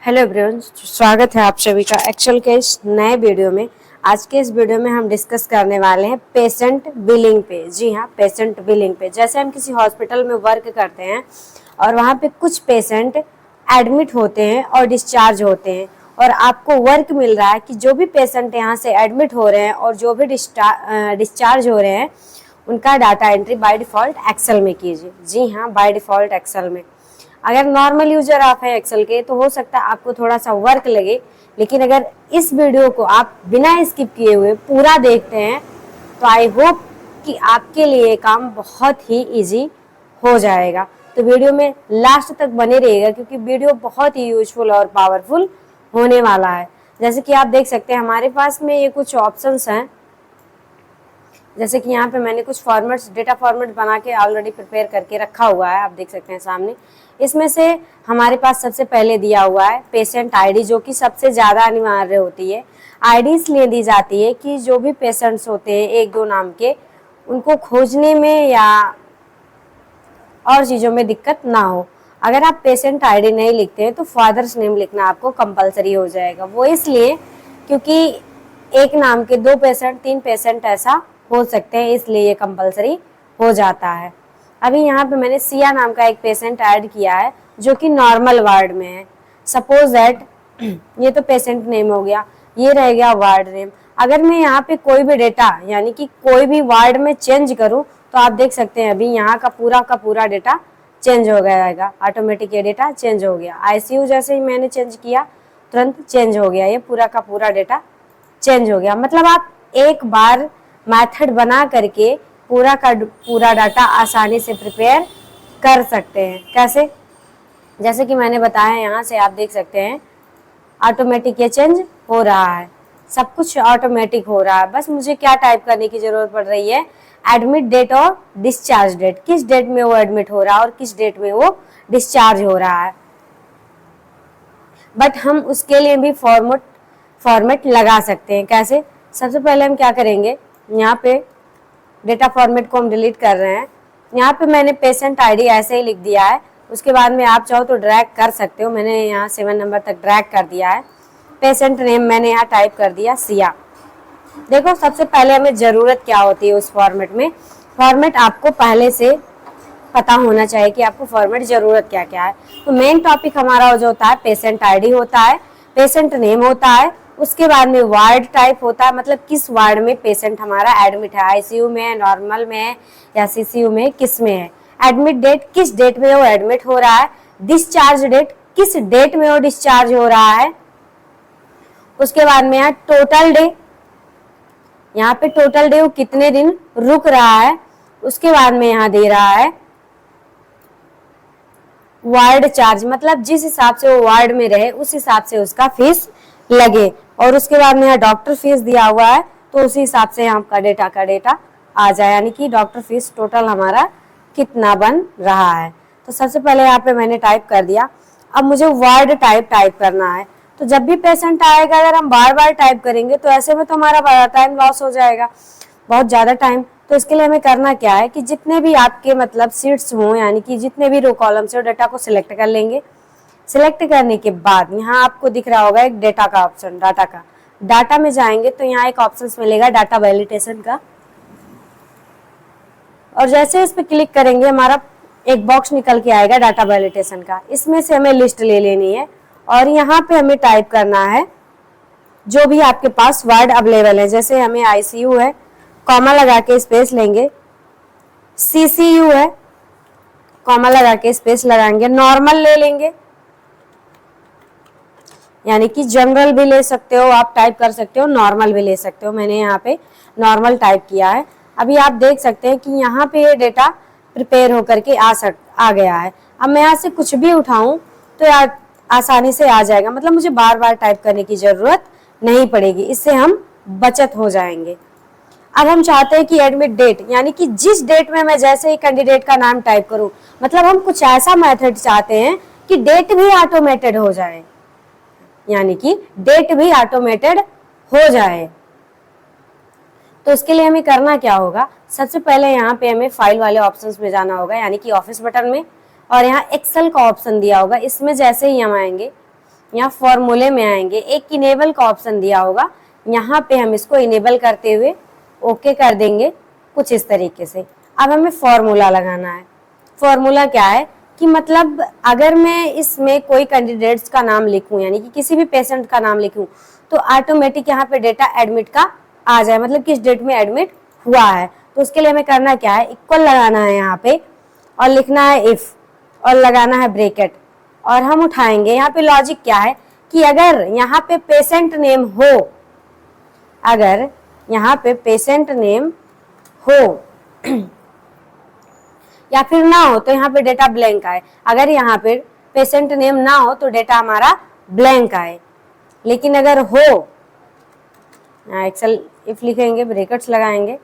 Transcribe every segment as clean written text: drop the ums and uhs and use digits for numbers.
Hello everyone, स्वागत है आप सभी का एक्सेल के इस नए वीडियो में। आज के इस वीडियो में हम डिस्कस करने वाले हैं पेशेंट बिलिंग पे। जी हाँ, पेशेंट बिलिंग पे। जैसे हम किसी हॉस्पिटल में वर्क करते हैं और वहाँ पे कुछ पेशेंट एडमिट होते हैं और डिस्चार्ज होते हैं, और आपको वर्क मिल रहा है कि जो भी पेशेंट यहाँ से एडमिट हो रहे हैं और जो भी डिस्चार्ज हो रहे हैं उनका data entry by default excel में कीजिए। जी हाँ, बाय डिफ़ॉल्ट एक्सेल में। अगर नॉर्मल यूजर आप हैं एक्सेल के तो हो सकता है आपको थोड़ा सा वर्क लगे, लेकिन अगर इस वीडियो को आप बिना स्किप किए हुए पूरा देखते हैं तो आई होप कि आपके लिए काम बहुत ही इजी हो जाएगा। तो वीडियो में लास्ट तक बने रहिएगा क्योंकि वीडियो बहुत ही यूजफुल और पावरफुल होने वाला है। जैसे कि आप देख सकते हैं हमारे पास में ये कुछ ऑप्शंस हैं। जैसे कि यहाँ पे मैंने कुछ फॉर्मेट्स, डेटा फॉर्मेट बना के ऑलरेडी प्रिपेयर करके रखा हुआ है, आप देख सकते हैं सामने। इसमें से हमारे पास सबसे पहले दिया हुआ है पेशेंट आईडी, जो कि सबसे ज़्यादा अनिवार्य होती है। आईडी इसलिए दी जाती है कि जो भी पेशेंट्स होते हैं एक दो नाम के, उनको खोजने में या और चीज़ों में दिक्कत ना हो। अगर आप पेशेंट आईडी नहीं लिखते हैं तो फादर्स नेम लिखना आपको कंपलसरी हो जाएगा। वो इसलिए क्योंकि एक नाम के दो पेशेंट, तीन पेशेंट ऐसा हो सकते हैं, इसलिए ये कंपलसरी हो जाता है। अभी यहाँ पे मैंने सिया नाम का एक पेशेंट ऐड किया है जो कि नॉर्मल वार्ड में है। सपोज दैट ये तो पेशेंट नेम हो गया, ये रह गया वार्ड नेम। अगर मैं यहाँ पे कोई भी डेटा यानी कि कोई भी वार्ड में चेंज करूँ तो आप देख सकते हैं अभी यहाँ का पूरा डेटा चेंज हो गया, ऑटोमेटिक ये डेटा चेंज हो गया। आईसीयू जैसे ही मैंने चेंज किया तुरंत चेंज हो गया, ये पूरा का पूरा डेटा चेंज हो गया। मतलब आप एक बार मेथड बना करके पूरा का पूरा डाटा आसानी से प्रिपेयर कर सकते हैं। कैसे? जैसे कि मैंने बताया, यहाँ से आप देख सकते हैं ऑटोमेटिक ये चेंज हो रहा है, सब कुछ ऑटोमेटिक हो रहा है। बस मुझे क्या टाइप करने की जरूरत पड़ रही है, एडमिट डेट और डिस्चार्ज डेट, किस डेट में वो एडमिट हो रहा है और किस डेट में वो डिस्चार्ज हो रहा है। बट हम उसके लिए भी फॉर्मेट लगा सकते हैं। कैसे? सबसे पहले हम क्या करेंगे, यहाँ पे डेटा फॉर्मेट को हम डिलीट कर रहे हैं। यहाँ पे मैंने पेशेंट आईडी ऐसे ही लिख दिया है। उसके बाद में आप चाहो तो ड्रैग कर सकते हो, मैंने यहाँ 7 नंबर तक ड्रैग कर दिया है। पेशेंट नेम मैंने यहाँ टाइप कर दिया सिया। देखो, सबसे पहले हमें ज़रूरत क्या होती है उस फॉर्मेट में। फॉर्मेट आपको पहले से पता होना चाहिए कि आपको फॉर्मेट ज़रूरत क्या क्या है। तो मेन टॉपिक हमारा जो होता है पेशेंट आईडी होता है, पेशेंट नेम होता है, उसके बाद में वार्ड टाइप होता है, मतलब किस वार्ड में पेशेंट हमारा एडमिट है, आईसीयू में है, नॉर्मल में है या सीसीयू में, किस में है। एडमिट डेट, किस डेट में वो एडमिट हो रहा है। डिस्चार्ज डेट, किस डेट में वो डिस्चार्ज हो रहा है। उसके बाद में यहाँ टोटल डे, यहाँ पे टोटल डे वो कितने दिन रुक रहा है। उसके बाद में यहाँ दे रहा है वार्ड चार्ज, मतलब जिस हिसाब से वो वार्ड में रहे उस हिसाब से उसका फीस लगे। और उसके बाद में यहाँ डॉक्टर फीस दिया हुआ है, तो उसी हिसाब से आपका डेटा का डेटा आ जाए, यानी कि डॉक्टर फीस टोटल हमारा कितना बन रहा है। तो सबसे पहले यहाँ पे मैंने टाइप कर दिया। अब मुझे वार्ड टाइप करना है। तो जब भी पेशेंट आएगा अगर हम बार बार टाइप करेंगे तो ऐसे में तो हमारा टाइम लॉस हो जाएगा, बहुत ज़्यादा टाइम। तो इसके लिए हमें करना क्या है कि जितने भी आपके मतलब सीट्स हों, यानी कि जितने भी रो कॉलम से डाटा को सिलेक्ट कर लेंगे। सिलेक्ट करने के बाद यहाँ आपको दिख रहा होगा एक डेटा का ऑप्शन, डाटा में जाएंगे तो यहाँ एक ऑप्शन मिलेगा डाटा वैलिडेशन का, और जैसे इस पे क्लिक करेंगे हमारा एक बॉक्स निकल के आएगा डाटा वैलिडेशन का। इसमें से हमें लिस्ट ले लेनी है और यहाँ पे हमें टाइप करना है जो भी आपके पास वर्ड अवेलेबल है। जैसे हमें आईसीयू है, कॉमा लगा के स्पेस लेंगे, सीसीयू है, कॉमा लगा के स्पेस लगाएंगे, नॉर्मल ले लेंगे, यानी कि जनरल भी ले सकते हो, आप टाइप कर सकते हो, नॉर्मल भी ले सकते हो। मैंने यहाँ पे नॉर्मल टाइप किया है। अभी आप देख सकते हैं कि यहाँ पे ये डेटा प्रिपेयर होकर के आ गया है। अब मैं यहाँ से कुछ भी उठाऊं तो आसानी से आ जाएगा, मतलब मुझे बार बार टाइप करने की जरूरत नहीं पड़ेगी, इससे हम बचत हो जाएंगे। अब हम चाहते हैं कि एडमिट डेट, यानी कि जिस डेट में मैं जैसे ही कैंडिडेट का नाम टाइप करूं, मतलब हम कुछ ऐसा मेथड चाहते हैं कि डेट भी ऑटोमेटेड हो जाए, यानी कि डेट भी ऑटोमेटेड हो जाए। तो इसके लिए हमें करना क्या होगा, सबसे पहले यहाँ पे हमें फाइल वाले ऑप्शंस में जाना होगा, यानी कि ऑफिस बटन में, और यहाँ एक्सेल का ऑप्शन दिया होगा। इसमें जैसे ही हम आएंगे यहाँ फॉर्मूले में आएंगे, एक इनेबल का ऑप्शन दिया होगा, यहाँ पे हम इसको इनेबल करते हुए ओके कर देंगे कुछ इस तरीके से। अब हमें फॉर्मूला लगाना है। फॉर्मूला क्या है कि मतलब अगर मैं इसमें कोई कैंडिडेट्स का नाम लिखूं, यानी कि किसी भी पेशेंट का नाम लिखूं, तो ऑटोमेटिक यहाँ पे डेटा एडमिट का आ जाए, मतलब किस डेट में एडमिट हुआ है। तो उसके लिए हमें करना क्या है, इक्वल लगाना है यहाँ पे और लिखना है इफ और लगाना है ब्रैकेट, और हम उठाएंगे। यहाँ पे लॉजिक क्या है कि अगर यहाँ पे पेशेंट नेम हो, अगर यहाँ पे पेशेंट नेम हो या फिर ना हो तो यहाँ पे डेटा ब्लैंक आए। अगर यहाँ पे पेशेंट नेम ना हो तो डेटा हमारा ब्लैंक आए, लेकिन अगर हो, एक्सेल इफ लिखेंगे, ब्रैकेट्स लगाएंगे,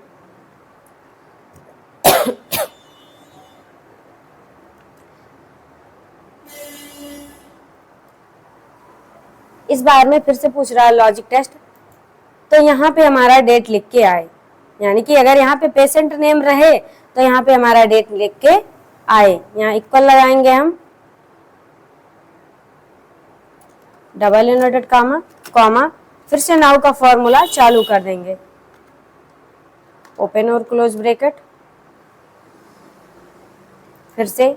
इस बार में फिर से पूछ रहा है लॉजिक टेस्ट, तो यहाँ पे हमारा डेट लिख के आए, यानी कि अगर यहाँ पे पेशेंट नेम रहे तो यहाँ पे हमारा डेट लिख के आए। यहाँ इक्वल लगाएंगे हम, डबल इनवर्टेड कॉमा कॉमा, फिर से नाउ का फॉर्मूला चालू कर देंगे, ओपन और क्लोज ब्रैकेट, फिर से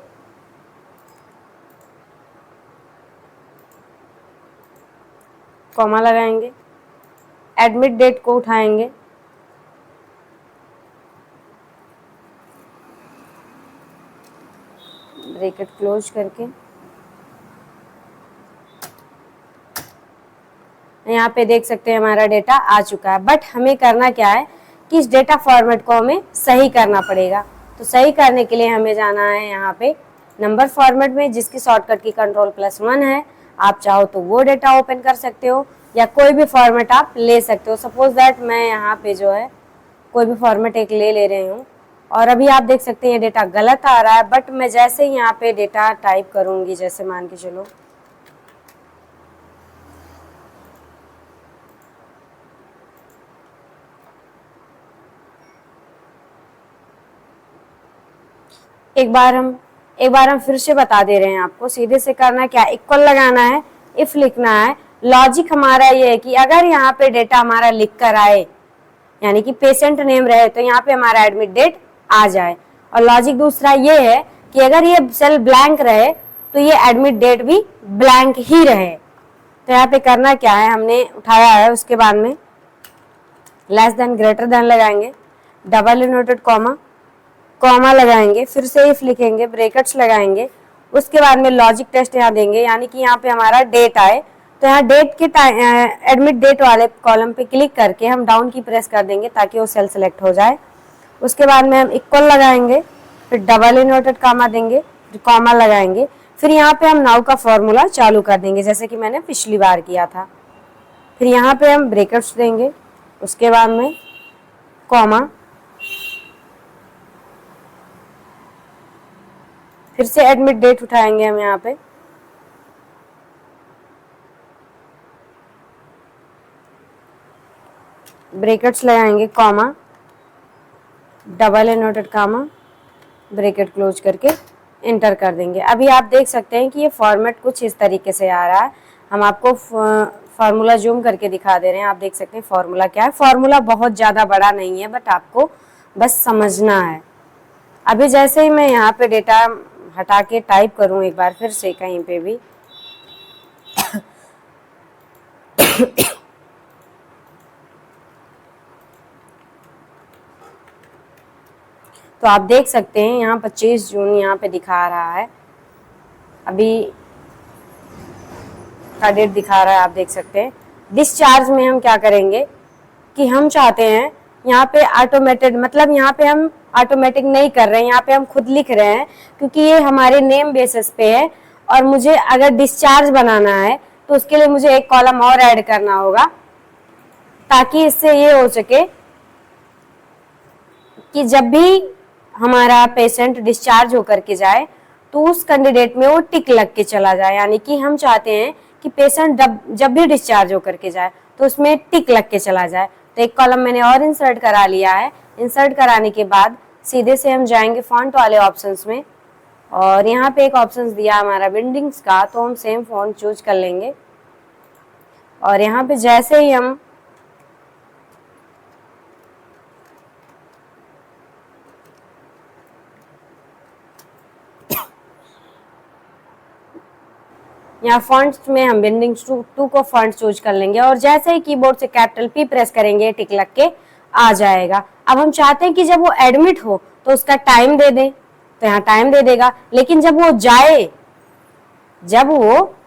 कॉमा लगाएंगे, एडमिट डेट को उठाएंगे, ब्रैकेट क्लोज करके, यहाँ पे देख सकते हैं हमारा डेटा आ चुका है। बट हमें करना क्या है कि इस डेटा फॉर्मेट को हमें सही करना पड़ेगा। तो सही करने के लिए हमें जाना है यहाँ पे नंबर फॉर्मेट में, जिसकी शॉर्टकट की Ctrl+1 है। आप चाहो तो वो डेटा ओपन कर सकते हो या कोई भी फॉर्मेट आप ले सकते हो। सपोज दैट मैं यहाँ पे जो है कोई भी फॉर्मेट एक ले रही हूँ, और अभी आप देख सकते हैं ये डेटा गलत आ रहा है। बट मैं जैसे ही यहाँ पे डेटा टाइप करूंगी, जैसे मान के चलो एक बार हम फिर से बता दे रहे हैं आपको, सीधे से करना क्या, इक्वल लगाना है, इफ लिखना है। लॉजिक हमारा ये है कि अगर यहाँ पे डेटा हमारा लिख कर आए, यानी कि पेशेंट नेम रहे, तो यहाँ पे हमारा एडमिट डेट आ जाए। और लॉजिक दूसरा ये है कि अगर ये सेल ब्लैंक रहे तो ये एडमिट डेट भी ब्लैंक ही रहे। तो यहाँ पे करना क्या है, हमने उठाया है, उसके बाद में लेस देन ग्रेटर देन लगाएंगे, डबल इनवर्टेड कॉमा कॉमा लगाएंगे, फिर से इफ लिखेंगे, ब्रैकेट्स लगाएंगे, उसके बाद में लॉजिक टेस्ट यहाँ देंगे, यानी कि यहाँ पे हमारा डेट आए। तो यहाँ डेट के एडमिट डेट वाले कॉलम पे क्लिक करके हम डाउन की प्रेस कर देंगे ताकि वो सेल सेलेक्ट हो जाए। उसके बाद में हम इक्वल लगाएंगे, फिर डबल इनवर्टेड कॉमा देंगे, फिर कॉमा लगाएंगे, फिर यहाँ पे हम नाउ का फॉर्मूला चालू कर देंगे जैसे कि मैंने पिछली बार किया था। फिर यहाँ पे हम ब्रैकेट्स देंगे, उसके बाद में कॉमा, फिर से एडमिट डेट उठाएंगे हम यहाँ पे, ब्रैकेट्स लगाएंगे, comma, double inverted comma, bracket close करके एंटर कर देंगे। अभी आप देख सकते हैं कि ये फॉर्मेट कुछ इस तरीके से आ रहा है। हम आपको फार्मूला जूम करके दिखा दे रहे हैं, आप देख सकते हैं फार्मूला क्या है। फार्मूला बहुत ज़्यादा बड़ा नहीं है, बट आपको बस समझना है। अभी जैसे ही मैं यहाँ पे डेटा हटा के टाइप करूँ एक बार फिर से कहीं पे भी, तो आप देख सकते हैं यहाँ 25 जून यहाँ पे दिखा रहा है, अभी का डेट दिखा रहा है, आप देख सकते हैं। डिस्चार्ज में हम क्या करेंगे कि हम चाहते हैं यहाँ पे ऑटोमेटेड, मतलब यहाँ पे हम ऑटोमेटिक नहीं कर रहे हैं, यहाँ पे हम खुद लिख रहे हैं क्योंकि ये हमारे नेम बेसिस पे है। और मुझे अगर डिस्चार्ज बनाना है तो उसके लिए मुझे एक कॉलम और ऐड करना होगा ताकि इससे ये हो सके कि जब भी हमारा पेशेंट डिस्चार्ज होकर के जाए तो उस कैंडिडेट में वो टिक लग के चला जाए। यानी कि हम चाहते हैं कि पेशेंट जब भी डिस्चार्ज होकर के जाए तो उसमें टिक लग के चला जाए। तो एक कॉलम मैंने और इंसर्ट करा लिया है। इंसर्ट कराने के बाद सीधे से हम जाएंगे फॉन्ट वाले ऑप्शंस में, और यहाँ पे एक ऑप्शंस दिया हमारा बिल्डिंग्स का, तो हम सेम फॉन्ट चूज कर लेंगे। और यहाँ पे जैसे ही हम यहाँ फॉन्ट्स में हम बिंडिंग टू को फॉन्ट चूज कर लेंगे और जैसे ही कीबोर्ड से कैपिटल P प्रेस करेंगे टिक लग के आ जाएगा। अब हम चाहते हैं कि जब वो एडमिट हो तो उसका टाइम दे दें, तो यहाँ टाइम दे देगा, लेकिन जब वो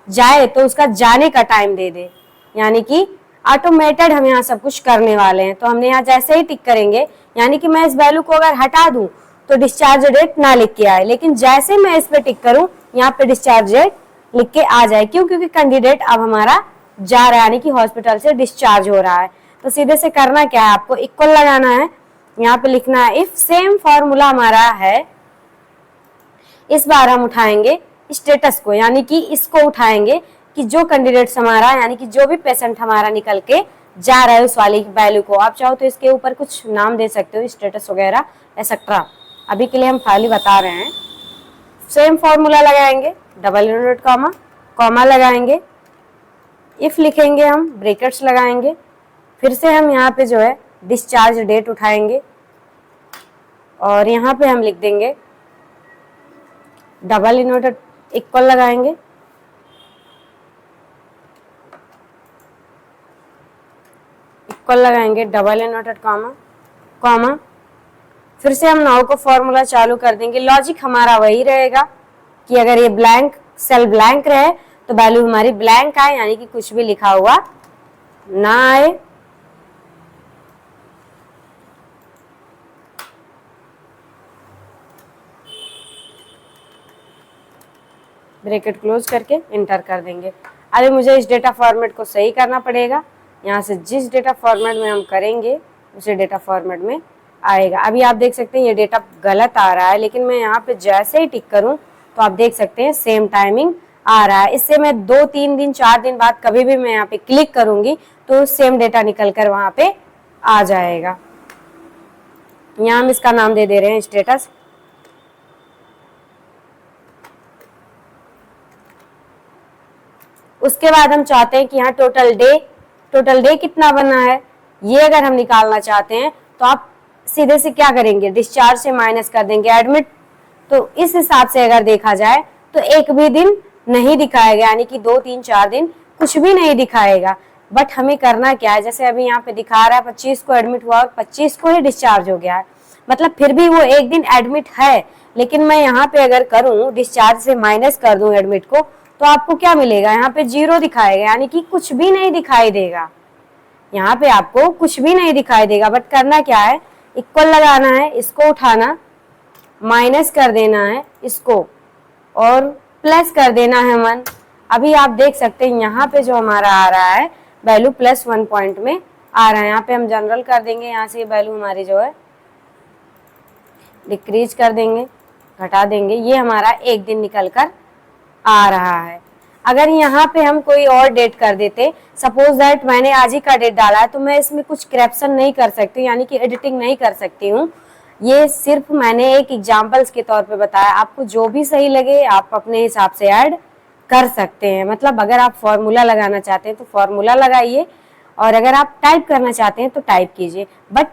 जाए तो उसका जाने का टाइम दे दे, यानी कि ऑटोमेटेड हम यहाँ सब कुछ करने वाले हैं। तो हमने यहाँ जैसे ही टिक करेंगे, यानी कि मैं इस वैल्यू को अगर हटा दूं तो डिस्चार्ज डेट ना लिख के आए, लेकिन जैसे मैं इस पे टिक करूं यहाँ पे डिस्चार्ज डेट लिख के आ जाए। क्यों? क्योंकि कैंडिडेट अब हमारा जा रहा है, यानी कि हॉस्पिटल से डिस्चार्ज हो रहा है। तो सीधे से करना क्या है, आपको इक्वल लगाना है, यहाँ पे लिखना है इफ सेम फॉर्मूला हमारा है। इस बार हम उठाएंगे स्टेटस को, यानी कि इसको उठाएंगे कि जो कैंडिडेट हमारा, यानी कि जो भी पेशेंट हमारा निकल के जा रहा है उस वाली वैल्यू को। आप चाहो तो इसके ऊपर कुछ नाम दे सकते हो, स्टेटस वगैरह एक्सेट्रा। अभी के लिए हम खाली बता रहे हैं। सेम फॉर्मूला लगाएंगे, डबल इनवर्टेड कॉमा, कॉमा लगाएंगे, इफ लिखेंगे, हम ब्रैकेट्स लगाएंगे, फिर से हम यहाँ पे जो है डिस्चार्ज डेट उठाएंगे और यहाँ पे हम लिख देंगे डबल इनवर्टेड इक्वल लगाएंगे, इक्वल लगाएंगे, डबल इनवर्टेड कॉमा, कॉमा, फिर से हम नाउ को फॉर्मूला चालू कर देंगे। लॉजिक हमारा वही रहेगा कि अगर ये ब्लैंक सेल ब्लैंक रहे तो वैल्यू हमारी ब्लैंक आए, यानी कि कुछ भी लिखा हुआ ना आए। ब्रैकेट क्लोज करके इंटर कर देंगे। अभी मुझे इस डेटा फॉर्मेट को सही करना पड़ेगा। यहाँ से जिस डेटा फॉर्मेट में हम करेंगे उसी डेटा फॉर्मेट में आएगा। अभी आप देख सकते हैं ये डेटा गलत आ रहा है, लेकिन मैं यहाँ पे जैसे ही टिक करूँ तो आप देख सकते हैं सेम टाइमिंग आ रहा है। इससे मैं 2-3 दिन 4 दिन बाद कभी भी मैं यहाँ पे क्लिक करूंगी तो सेम डेटा निकल कर वहां पे आ जाएगा। यहाँ हम इसका नाम दे दे रहे हैं स्टेटस। उसके बाद हम चाहते हैं कि यहाँ टोटल डे कितना बना है ये अगर हम निकालना चाहते हैं तो आप सीधे से क्या करेंगे, डिस्चार्ज से माइनस कर देंगे एडमिट। तो इस हिसाब से अगर देखा जाए तो एक भी दिन नहीं दिखाएगा, यानी कि 2-3-4 दिन कुछ भी नहीं दिखाएगा। बट हमें करना क्या है, जैसे अभी यहाँ पे दिखा रहा है 25 को एडमिट हुआ और 25 को ही डिस्चार्ज हो गया है, मतलब फिर भी वो एक दिन एडमिट है। लेकिन मैं यहाँ पे अगर करूँ डिस्चार्ज से माइनस कर दूं एडमिट को तो आपको क्या मिलेगा, यहाँ पे 0 दिखाएगा, यानी कि कुछ भी नहीं दिखाई देगा। यहाँ पे आपको कुछ भी नहीं दिखाई देगा। बट करना क्या है, इक्वल लगाना है, इसको उठाना, माइनस कर देना है इसको और प्लस कर देना है 1। अभी आप देख सकते हैं यहाँ पे जो हमारा आ रहा है वैल्यू +1 पॉइंट में आ रहा है। यहाँ पे हम जनरल कर देंगे, यहाँ से वैल्यू हमारी जो है डिक्रीज कर देंगे, घटा देंगे। ये हमारा एक दिन निकल कर आ रहा है। अगर यहाँ पे हम कोई और डेट कर देते, सपोज दैट मैंने आज ही का डेट डाला है, तो मैं इसमें कुछ करेक्शन नहीं कर सकती, यानी कि एडिटिंग नहीं कर सकती हूँ। ये सिर्फ मैंने एक एग्जाम्पल्स के तौर पे बताया। आपको जो भी सही लगे आप अपने हिसाब से ऐड कर सकते हैं। मतलब अगर आप फॉर्मूला लगाना चाहते हैं तो फॉर्मूला लगाइए, और अगर आप टाइप करना चाहते हैं तो टाइप कीजिए। बट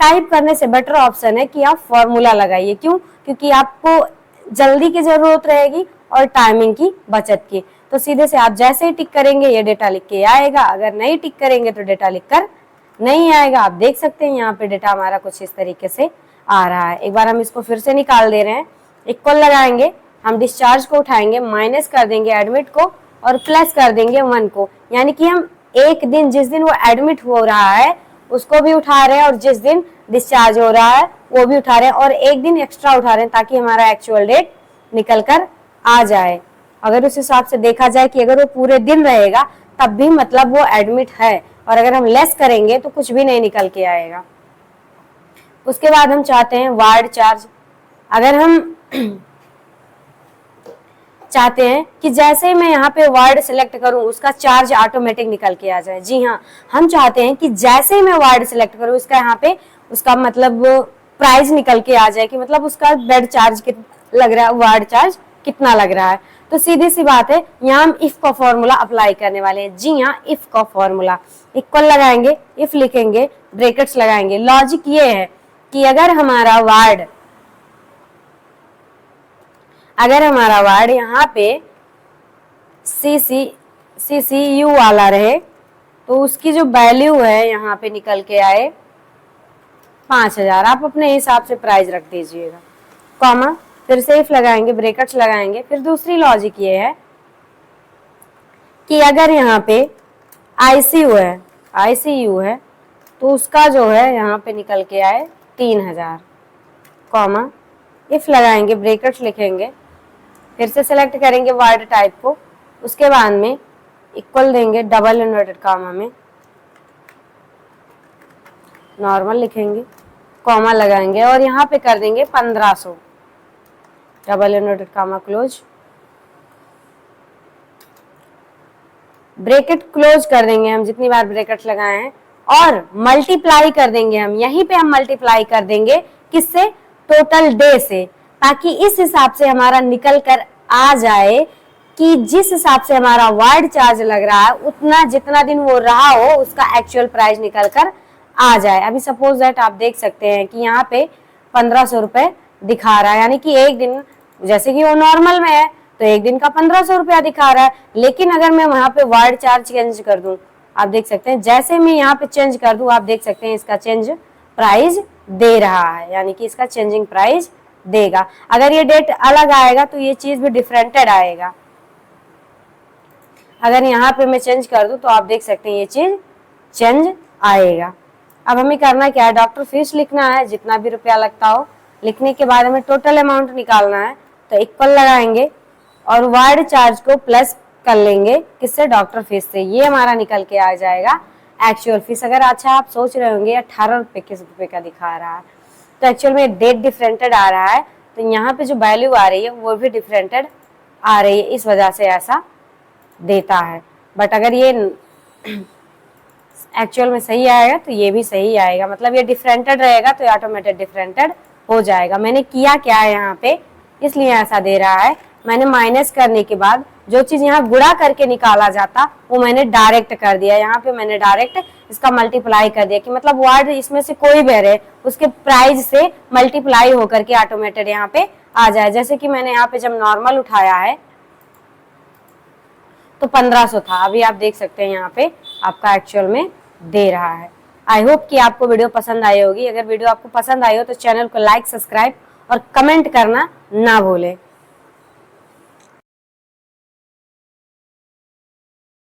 टाइप करने से बेटर ऑप्शन है कि आप फॉर्मूला लगाइए। क्यों? क्योंकि आपको जल्दी की जरूरत रहेगी और टाइमिंग की बचत की। तो सीधे से आप जैसे ही टिक करेंगे ये डेटा लिख के आएगा, अगर नहीं टिक करेंगे तो डेटा लिख कर नहीं आएगा। आप देख सकते हैं यहाँ पे डेटा हमारा कुछ इस तरीके से आ रहा है। एक बार हम इसको फिर से निकाल दे रहे हैं, इक्वल लगाएंगे, हम डिस्चार्ज को उठाएंगे, माइनस कर देंगे एडमिट को और प्लस कर देंगे 1 को, यानी कि हम एक दिन जिस दिन वो एडमिट हो रहा है उसको भी उठा रहे हैं और जिस दिन डिस्चार्ज हो रहा है वो भी उठा रहे हैं, और एक दिन एक्स्ट्रा उठा रहे हैं ताकि हमारा एक्चुअल डेट निकल कर आ जाए। अगर उस हिसाब से देखा जाए कि अगर वो पूरे दिन रहेगा तब भी मतलब वो एडमिट है, और अगर हम लेस करेंगे तो कुछ भी नहीं निकल के आएगा। उसके बाद हम चाहते हैं वार्ड चार्ज। अगर हम चाहते हैं कि जैसे ही मैं यहाँ पे वार्ड सिलेक्ट करूं उसका चार्ज ऑटोमेटिक निकल के आ जाए। जी हाँ, हम चाहते हैं कि जैसे ही मैं वार्ड सिलेक्ट करूं उसका यहाँ पे उसका मतलब प्राइस निकल के आ जाए कि मतलब उसका बेड चार्ज कितना लग रहा है, वार्ड चार्ज कितना लग रहा है। तो सीधी सी बात है, यहाँ हम इफ का फॉर्मूला अप्लाई करने वाले हैं। जी हाँ, इफ का फॉर्मूला, इक्वल लगाएंगे, इफ लिखेंगे, ब्रैकेट्स लगाएंगे। लॉजिक ये है कि अगर हमारा वार्ड यहाँ पे सी यू वाला रहे तो उसकी जो वैल्यू है यहाँ पे निकल के आए 5000। आप अपने हिसाब से प्राइस रख दीजिएगा, कॉमा, फिर से इफ लगाएंगे, ब्रैकेट्स लगाएंगे। फिर दूसरी लॉजिक ये है कि अगर यहाँ पे आईसीयू है तो उसका जो है यहाँ पे निकल के आए 3000, कॉमा, इफ लगाएंगे, ब्रैकेट्स लिखेंगे, फिर से सिलेक्ट करेंगे वार्ड टाइप को, उसके बाद में इक्वल देंगे, डबल इन्वर्टेड कॉमा में नॉर्मल लिखेंगे, कॉमा लगाएंगे और यहाँ पे कर देंगे 1500, double inverted comma close, bracket close कर देंगे हम जितनी बार ब्रैकेट लगाए हैं, और मल्टीप्लाई कर देंगे हम, यहीं पे हम मल्टीप्लाई कर देंगे किससे, टोटल डे से, ताकि इस हिसाब से हमारा निकल कर आ जाए कि जिस हिसाब से हमारा वार्ड चार्ज लग रहा है उतना जितना दिन वो रहा हो उसका एक्चुअल प्राइस निकल कर आ जाए। अभी सपोज दैट आप देख सकते हैं कि यहाँ पे 1500 रुपए दिखा रहा है, यानी कि एक दिन, जैसे कि वो नॉर्मल में है तो एक दिन का 1500 रुपया दिखा रहा है। लेकिन अगर मैं वहां पे वार्ड चार्ज चेंज कर दूं, आप देख सकते हैं, जैसे मैं यहाँ पे चेंज कर दूं आप देख सकते हैं इसका चेंज प्राइस दे रहा है, यानी कि इसका चेंजिंग प्राइस देगा। अगर ये डेट अलग आएगा तो ये चीज भी डिफरेंटेड आएगा। अगर यहाँ पे मैं चेंज कर दूं तो आप देख सकते हैं ये चीज चेंज आएगा। अब हमें करना क्या है, डॉक्टर फीस लिखना है, जितना भी रुपया लगता हो। लिखने के बाद हमें टोटल अमाउंट निकालना है, तो इक्वल लगाएंगे और वार्ड चार्ज को प्लस कर लेंगे किससे, डॉक्टर फीस से। ये हमारा निकल के आ जाएगा एक्चुअल फीस। अगर अच्छा आप सोच रहे होंगे 18 रुपए किस रुपए का दिखा रहा है, तो एक्चुअल में डेट डिफरेंटेड आ रहा है, तो यहाँ पे जो वैल्यू आ रही है वो भी डिफरेंटेड आ रही है, इस वजह से ऐसा देता है। बट अगर ये एक्चुअल में सही आएगा तो ये भी सही आएगा, मतलब ये डिफरेंटेड रहेगा तो ऑटोमेटेड डिफरेंटेड हो जाएगा। मैंने किया क्या है यहाँ पे, इसलिए ऐसा दे रहा है, मैंने माइनस करने के बाद जो चीज यहाँ गुणा करके निकाला जाता वो मैंने डायरेक्ट कर दिया। यहाँ पे मैंने डायरेक्ट इसका मल्टीप्लाई कर दिया कि मतलब वार्ड इसमें से कोई भी रहे उसके प्राइस से मल्टीप्लाई होकर के ऑटोमेटेड यहाँ पे आ जाए। जैसे कि मैंने यहाँ पे जब नॉर्मल उठाया है तो 1500 था, अभी आप देख सकते हैं यहाँ पे आपका एक्चुअल में दे रहा है। आई होप कि आपको वीडियो पसंद आई होगी। अगर वीडियो आपको पसंद आई हो तो चैनल को लाइक, सब्सक्राइब और कमेंट करना ना भूलें।